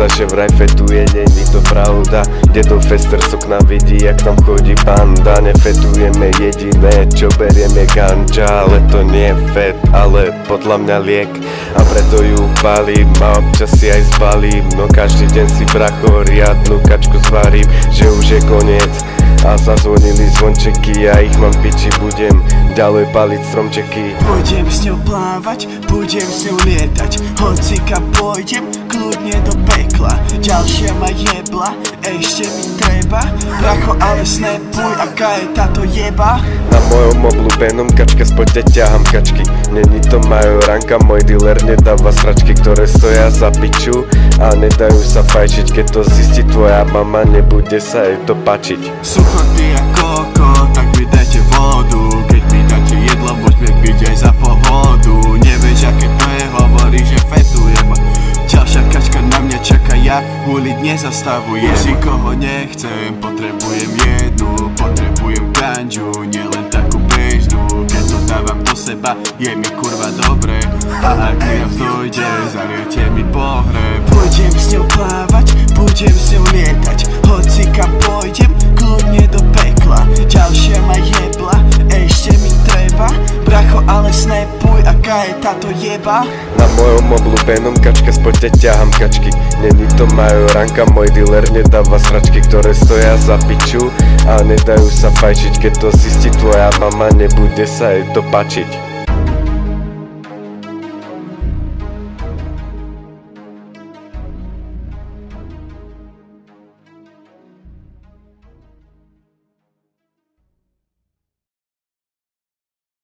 sa, že vraj fetuje, není to pravda. Dedo Fester z okna vidí, jak tam chodí banda. Nefetujeme, jediné čo beriem je ganča. Ale to nie je fet, ale podľa mňa liek, a preto ju palím a občas si aj zbalím. No každý deň si bracho riadnu kačku zvarím, že už je koniec a zazvonili zvončeky, ja ich mám piči, budem ďalej paliť stromčeky. Pôjdem s ňou plávať, budem s ňou lietať, hocika pôjdem kľudne do pekla. Ďalšia ma jebla, ešte mi treba, bracho, ale snapuj, aká je táto jeba. Na mojom obľúbenom kačka spod ťa ťahám kačky. Není to majoranka, môj dealer nedáva sračky, ktoré stoja za piču a nedajú sa fajčiť. Keď to zistí tvoja mama, nebude sa jej to pačiť. Suchotý a koko, tak mi dajte vodu. Keď mi dáte jedlo, poďme piť aj za pohodu. Nevieš, aké to je, hovorí, že fetujem. Ďalšia kačka na mňa čaká, ja huliť nezastavujem. Si koho nechcem, potrebujem jednu, potrebujem ganžu, nielen takú bežnú. Keď to dávam do seba, je mi kurva dobre, a ak mi dojde, zariate mi pohreb. Pôjdem s ňou plávať, budem s ňou lietať, hocika pôjdem kľudne do pekla. Ďalšia ma jebla, ešte mi treba, bracho, ale snapuj, aká je táto jeba. Na mojom obľúbenom kačka spod ťa ťahám kačky. Není to majoranka, môj dealer nedáva sračky, ktoré stoja za piču a nedajú sa fajčiť. Keď to zistí tvoja mama, nebude sa jej to pačiť.